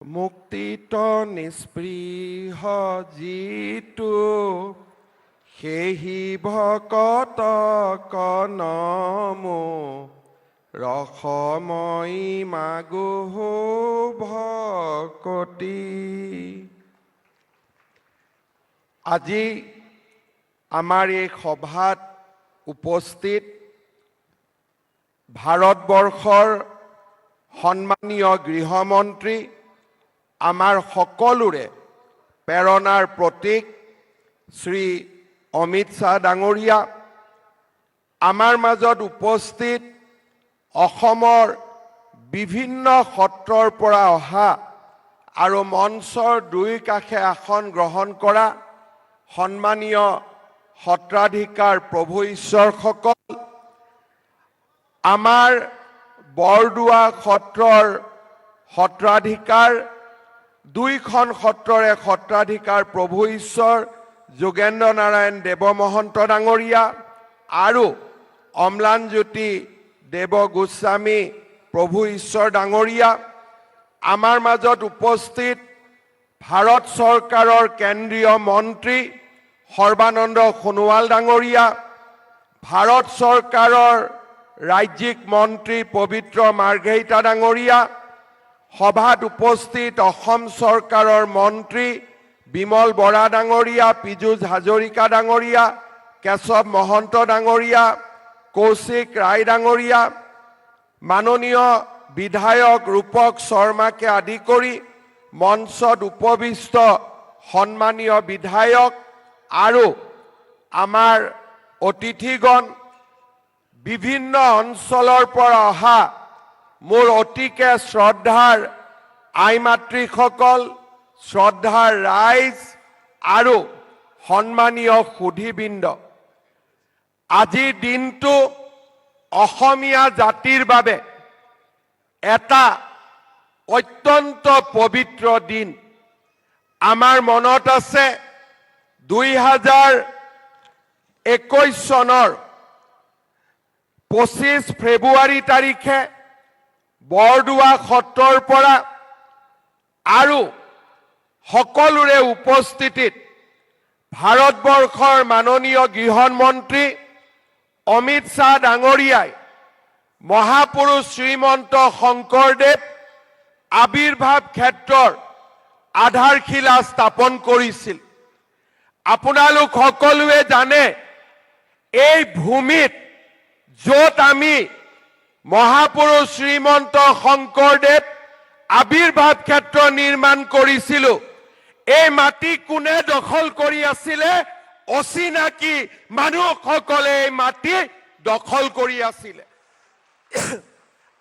মুক্তিত নিস্পৃহ যিটো সেহি ভকত কনমো ৰসময়ী মাগোহো ভকতি। আজি আমাৰ এই সভাত উপস্থিত ভাৰতবৰ্ষৰ সন্মানীয় গৃহমন্ত্ৰী, আমাৰ সকলোৰে প্ৰেৰণাৰ প্ৰতীক শ্ৰী অমিত শ্বাহ ডাঙৰীয়া, আমাৰ মাজত উপস্থিত অসমৰ বিভিন্ন সত্ৰৰ পৰা অহা আৰু মঞ্চৰ দুই কাষে আসন গ্ৰহণ কৰা সন্মানীয় সত্ৰাধিকাৰ প্ৰভু ঈশ্বৰসকল, আমাৰ বৰদোৱা সত্ৰৰ সত্ৰাধিকাৰ, দুইখন সত্ৰৰে সত্ৰাধিকাৰ প্ৰভু ঈশ্বৰ যোগেন্দ্ৰ নাৰায়ণ দেৱ মহন্ত ডাঙৰীয়া আৰু অম্লানজ্যোতি দেৱ গোস্বামী প্ৰভু ঈশ্বৰ ডাঙৰীয়া, আমাৰ মাজত উপস্থিত ভাৰত চৰকাৰৰ কেন্দ্ৰীয় মন্ত্ৰী সৰ্বানন্দ সোণোৱাল ডাঙৰীয়া, ভাৰত চৰকাৰৰ ৰাজ্যিক মন্ত্ৰী পবিত্ৰ মাৰ্ঘেৰিটা ডাঙৰীয়া, সভাত উপস্থিত অসম চৰকাৰৰ মন্ত্ৰী বিমল বৰা ডাঙৰীয়া, পীযুষ হাজৰিকা ডাঙৰীয়া, কেশৱ মহন্ত ডাঙৰীয়া, কৌশিক ৰায় ডাঙৰীয়া, মাননীয় বিধায়ক ৰূপক শৰ্মাকে আদি কৰি মঞ্চত উপবিষ্ট সন্মানীয় বিধায়ক আৰু আমাৰ অতিথিগণ, বিভিন্ন অঞ্চলৰ পৰা অহা মোৰ অতিকে শ্ৰদ্ধাৰ আই মাতৃসকল, শ্ৰদ্ধাৰ ৰাইজ আৰু সন্মানীয় সুধীবৃন্দ, আজিৰ দিনটো অসমীয়া জাতিৰ বাবে এটা অত্যন্ত পবিত্ৰ দিন। আমাৰ মনত আছে 2021 চনৰ 25 ফেব্ৰুৱাৰী তাৰিখে বৰদোৱা সত্ৰৰ পৰা আৰু সকলোৰে উপস্থিতিত ভাৰতবৰ্ষৰ মাননীয় গৃহমন্ত্ৰী অমিত শ্বাহ ডাঙৰীয়াই মহাপুৰুষ শ্ৰীমন্ত শংকৰদেৱ আবিৰ্ভাৱ ক্ষেত্ৰৰ আধাৰশিলা স্থাপন কৰিছিল। আপোনালোক সকলোৱে জানে, এই ভূমিত য'ত আমি মহাপুৰুষ শ্ৰীমন্ত শংকৰদেৱ আবিৰ্ভাৱ ক্ষেত্ৰ নিৰ্মাণ কৰিছিলো, এই মাটি কোনে দখল কৰি আছিলে? অচিনাকি মানুহসকলে এই মাটি দখল কৰি আছিলে।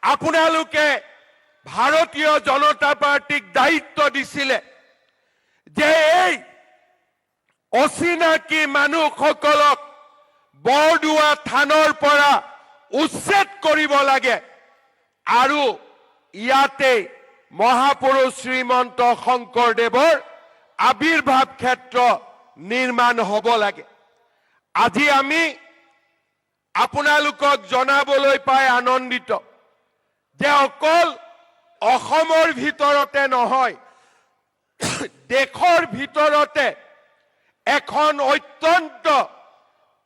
আপোনালোকে ভাৰতীয় জনতা পাৰ্টিক দায়িত্ব দিছিলে যে এই অচিনাকি মানুহসকলক বৰদোৱা থানৰ পৰা উচ্ছেদ কৰিব লাগে আৰু ইয়াতে মহাপুৰুষ শ্ৰীমন্ত শংকৰদেৱৰ আবিৰ্ভাৱ ক্ষেত্ৰ নিৰ্মাণ হ'ব লাগে। আজি আমি আপোনালোকক জনাবলৈ পাই আনন্দিত যে অকল অসমৰ ভিতৰতে নহয়, দেশৰ ভিতৰতে এখন অত্যন্ত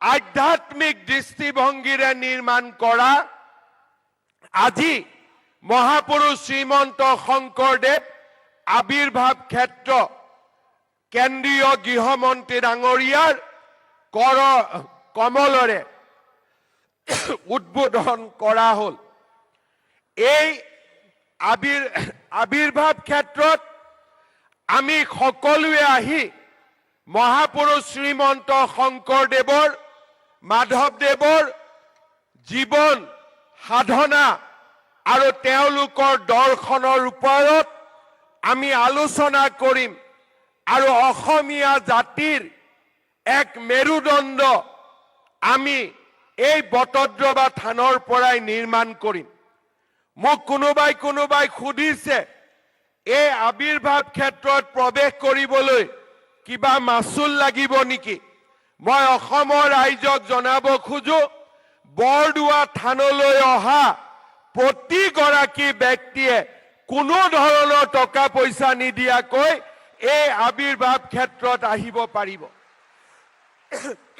আধ্যাত্মিক দৃষ্টিভংগীৰে নিৰ্মাণ কৰা আজি মহাপুৰুষ শ্ৰীমন্ত শংকৰদেৱ আবিৰ্ভাৱ ক্ষেত্ৰ কেন্দ্ৰীয় গৃহমন্ত্ৰী ডাঙৰীয়াৰ কমলৰে উদ্বোধন কৰা হ'ল। এই আবিৰ্ভাৱ ক্ষেত্ৰত আমি সকলোৱে আহি মহাপুৰুষ শ্ৰীমন্ত শংকৰদেৱৰ, মাধৱদেৱৰ জীৱন সাধনা আৰু তেওঁলোকৰ দৰ্শনৰ ওপৰত আমি আলোচনা কৰিম আৰু অসমীয়া জাতিৰ এক মেৰুদণ্ড আমি এই বটদ্ৰৱা থানৰ পৰাই নিৰ্মাণ কৰিম। মোক কোনোবাই সুধিছে, এই আবিৰ্ভাৱ ক্ষেত্ৰত প্ৰৱেশ কৰিবলৈ কিবা মাচুল লাগিব নেকি? মই অসমৰ ৰাইজক জনাব খোজো, বৰদোৱা থানলৈ অহা প্ৰতিগৰাকী ব্যক্তিয়ে কোনো ধৰণৰ টকা পইচা নিদিয়াকৈ এই আবিৰ্ভাৱ ক্ষেত্ৰত আহিব পাৰিব।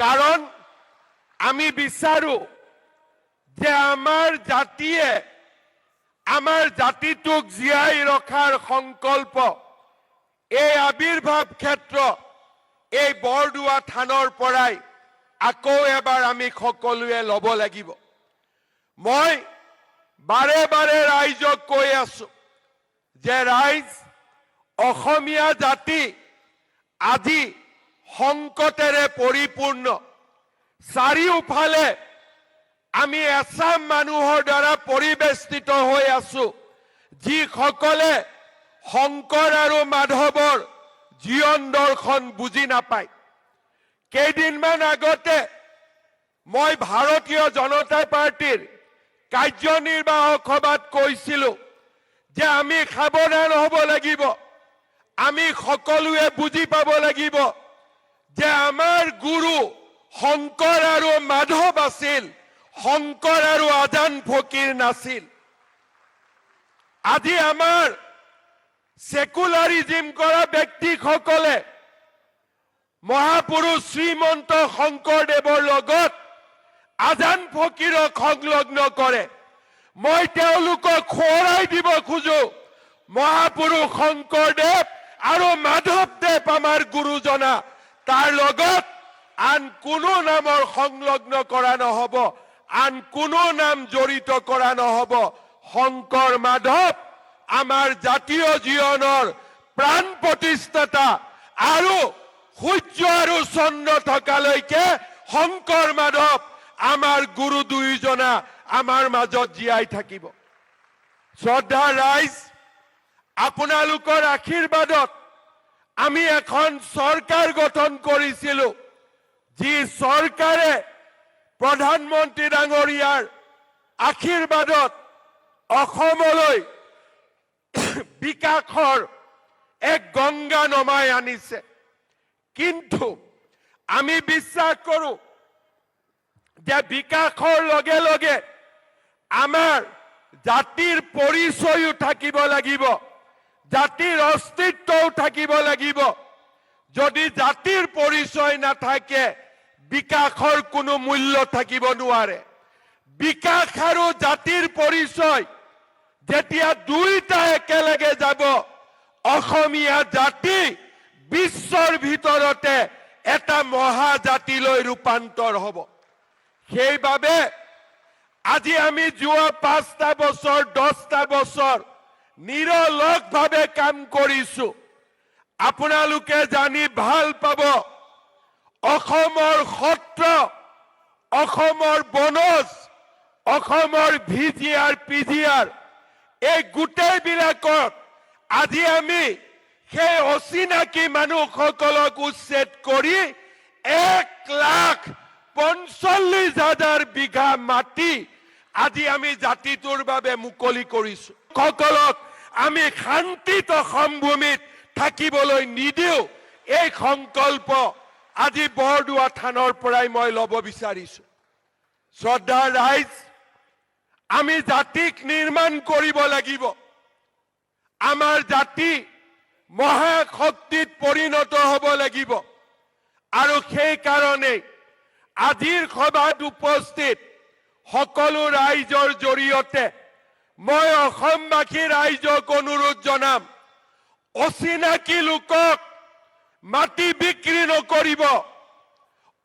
কাৰণ আমি বিচাৰো যে আমাৰ জাতিয়ে আমাৰ জাতিটোক জীয়াই ৰখাৰ সংকল্প এই আবিৰ্ভাৱ ক্ষেত্ৰ এই বৰদোৱা থানৰ পৰাই আকৌ এবাৰ আমি সকলোৱে ল'ব লাগিব। মই বাৰে বাৰে ৰাইজক কৈ আছো যে ৰাইজ, অসমীয়া জাতি আজি সংকটেৰে পৰিপূৰ্ণ। চাৰিওফালে আমি এচাম মানুহৰ দ্বাৰা পৰিবেষ্টিত হৈ আছো, যিসকলে শংকৰ আৰু মাধৱৰ জীৱন দৰ্শন বুজি নাপায়। কেইদিনমান আগতে মই ভাৰতীয় জনতা পাৰ্টিৰ কাৰ্যনিৰ্বাহক সভাত কৈছিলো যে আমি সাৱধান হ'ব লাগিব। আমি সকলোৱে বুজি পাব লাগিব যে আমাৰ গুৰু শংকৰ আৰু মাধৱ আছিল, শংকৰ আৰু আজান ফকীৰ নাছিল। আজি আমাৰ সেকুলাৰিজিম কৰা ব্যক্তিসকলে মহাপুৰুষ শ্ৰীমন্ত শংকৰদেৱৰ লগত আজান ফকীৰক সংলগ্ন কৰে। মই তেওঁলোকক সোঁৱৰাই দিব খোজো, মহাপুৰুষ শংকৰদেৱ আৰু মাধৱদেৱ আমাৰ গুৰুজনা, তাৰ লগত আন কোনো নামৰ সংলগ্ন কৰা নহব, আন কোনো নাম জড়িত কৰা নহব। শংকৰ মাধৱ আমাৰ জাতীয় জীৱনৰ প্ৰাণ প্ৰতিষ্ঠাতা, আৰু সূৰ্য আৰু চন্দ্ৰ থকালৈকে শংকৰ মাধৱ আমাৰ গুৰু দুয়োজনা আমাৰ মাজত জীয়াই থাকিব। শ্ৰদ্ধা ৰাইজ, আপোনালোকৰ আশীৰ্বাদত আমি এখন চৰকাৰ গঠন কৰিছিলো, যি চৰকাৰে প্ৰধানমন্ত্ৰী ডাঙৰীয়াৰ আশীৰ্বাদত অসমলৈ বিকাশৰ এক গংগা নমাই আনিছে। কিন্তু আমি বিশ্বাস কৰো যে বিকাশৰ লগে লগে আমাৰ জাতিৰ পৰিচয়ও থাকিব লাগিব, জাতিৰ অস্তিত্বও থাকিব লাগিব। যদি জাতিৰ পৰিচয় নাথাকে, বিকাশৰ কোনো মূল্য থাকিব নোৱাৰে। বিকাশ আৰু জাতিৰ পৰিচয় যেতিয়া দুইটা একেলগে যাব, অসমীয়া জাতি বিশ্বৰ ভিতৰতে এটা মহাজাতিলৈ ৰূপান্তৰ হ'ব। সেইবাবে আজি আমি যোৱা 5টা বছৰ 10টা বছৰ নিৰলসভাৱে কাম কৰিছো। আপোনালোকে জানি ভাল পাব, অসমৰ সত্ৰ, অসমৰ বনজ, অসমৰ ভিজিআৰ পিজিআৰ, এই গোটেইবিলাকত আজি আমি সেই অচিনাকি মানুহসকলক উচ্ছেদ কৰি 1,45,000 বিঘা মাটি আজি আমি জাতিটোৰ বাবে মুকলি কৰিছো। সকলক আমি শান্তিত অসমভূমিত থাকিবলৈ নিদিও, এই সংকল্প আজি বৰদোৱা থানৰ পৰাই মই ল'ব বিচাৰিছো। শ্ৰদ্ধা ৰাইজ, আমি জাতিক নিৰ্মাণ কৰিব লাগিব। আমাৰ জাতি মহাশক্তিত পৰিণত হ'ব লাগিব, আৰু সেইকাৰণে আজিৰ সভাত উপস্থিত সকলো ৰাইজৰ জৰিয়তে মই অসমবাসী ৰাইজক অনুৰোধ জনাম, অচিনাকি লোকক মাটি বিক্ৰী নকৰিব,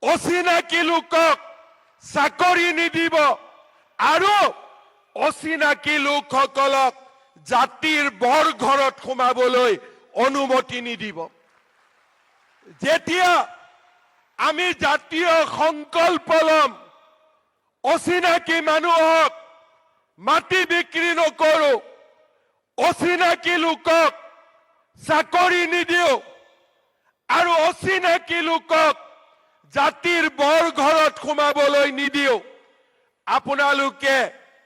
অচিনাকি লোকক চাকৰি নিদিব, আৰু অচিনাকি লোকসকলক জাতিৰ বৰঘৰত সোমাবলৈ অনুমতি নিদিব। যেতিয়া আমি জাতীয় সংকল্প লম, অচিনাকি মানুহক মাটি বিক্ৰী নকৰো, অচিনাকি লোকক চাকৰি নিদিও, আৰু অচিনাকি লোকক জাতিৰ বৰঘৰত সোমাবলৈ নিদিও, আপোনালোকে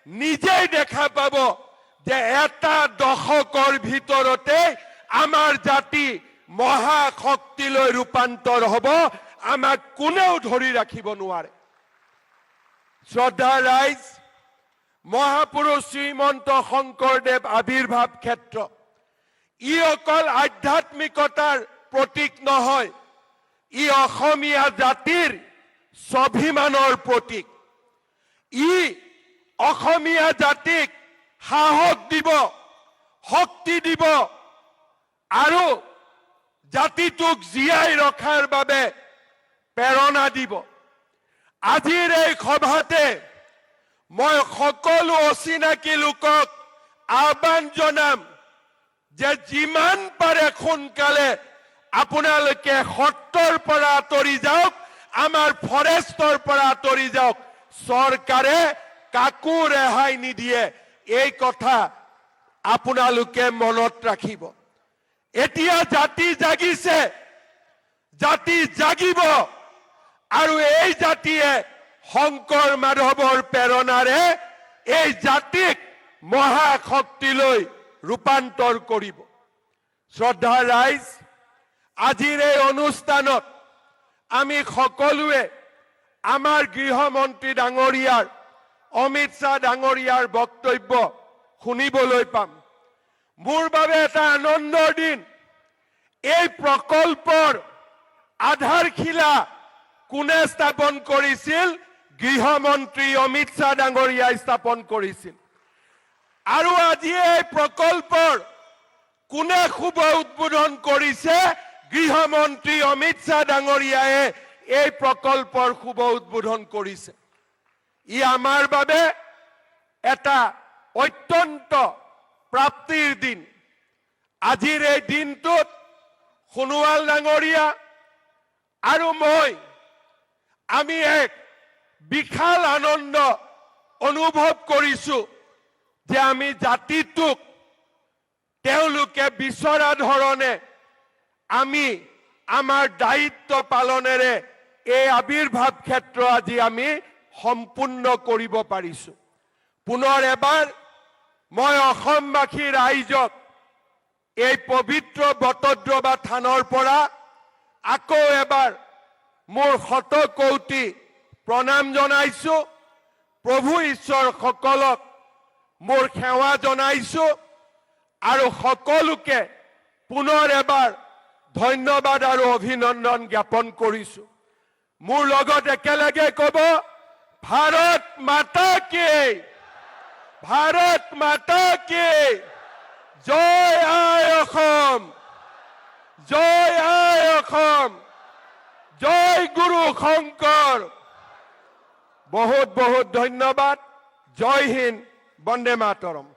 নিজেই দেখা পাব যে এটা দশকৰ ভিতৰতে আমাৰ জাতি মহাশক্তিলৈ ৰূপান্তৰ হ'ব, আমাক কোনেও ধৰি ৰাখিব নোৱাৰে। শ্ৰদ্ধা ৰাইজ, মহাপুৰুষ শ্ৰীমন্ত শংকৰদেৱ আবিৰ্ভাৱ ক্ষেত্ৰ ই অকল আধ্যাত্মিকতাৰ প্ৰতীক নহয়, ই অসমীয়া জাতিৰ স্বাভিমানৰ প্ৰতীক। ই অসমীয়া জাতিক সাহস দিব, শক্তি দিব আৰু জাতিটোক জীয়াই ৰখাৰ বাবে প্ৰেৰণা দিব। আজিৰ এই সভাতে মই সকলো অচিনাকি লোকক আহ্বান জনাম যে যিমান পাৰে সোনকালে আপোনালোকে সত্ৰৰ পৰা আঁতৰি যাওক, আমাৰ ফৰেষ্টৰ পৰা আঁতৰি যাওক। চৰকাৰে কাকো ৰেহাই নিদিয়ে, এই কথা আপোনালোকে মনত ৰাখিব। এতিয়া জাতি জাগিছে, জাতি জাগিব আৰু এই জাতিয়ে শংকৰ মাধৱৰ প্ৰেৰণাৰে এই জাতিক মহাশক্তিলৈ ৰূপান্তৰ কৰিব। শ্ৰদ্ধা ৰাইজ, আজিৰ এই অনুষ্ঠানত আমি সকলোৱে আমাৰ গৃহমন্ত্ৰী ডাঙৰীয়াৰ অমিত শ্বাহ ডাঙৰীয়াৰ বক্তব্য শুনিবলৈ পাম। মোৰ বাবে এটা আনন্দৰ দিন। এই প্ৰকল্পৰ আধাৰশিলা কোনে স্থাপন কৰিছিল? গৃহমন্ত্ৰী অমিত শ্বাহ ডাঙৰীয়াই স্থাপন কৰিছিল। আৰু আজি এই প্ৰকল্পৰ কোনে শুভ উদ্বোধন কৰিছে? গৃহমন্ত্ৰী অমিত শ্বাহ ডাঙৰীয়াই এই প্ৰকল্পৰ শুভ উদ্বোধন কৰিছে। ই আমাৰ বাবে এটা অত্যন্ত প্ৰাপ্তিৰ দিন। আজিৰ এই দিনটোত সোণোৱাল ডাঙৰীয়া আৰু আমি এক বিশাল আনন্দ অনুভৱ কৰিছো যে আমি জাতিটোক তেওঁলোকে বিচৰা ধৰণে আমি আমাৰ দায়িত্ব পালনেৰে এই আবিৰ্ভাৱ ক্ষেত্ৰ আজি আমি সম্পূৰ্ণ কৰিব পাৰিছো। পুনৰ এবাৰ মই অসমবাসী ৰাইজক এই পবিত্ৰ বটদ্ৰৱা থানৰ পৰা আকৌ এবাৰ মোৰ শতকৌটি প্ৰণাম জনাইছো। প্ৰভু ঈশ্বৰ সকলক মোৰ সেৱা জনাইছো আৰু সকলোকে পুনৰ এবাৰ ধন্যবাদ আৰু অভিনন্দন জ্ঞাপন কৰিছো। মোৰ লগত একেলগে ক'ব, ভাৰত মাতা কি, ভাৰত মাতা কি, জয় আই অসম, জয় আই অসম, জয় গুৰু শংকৰ। বহুত বহুত ধন্যবাদ। জয় হিন্দ, বন্দে মাতৰম।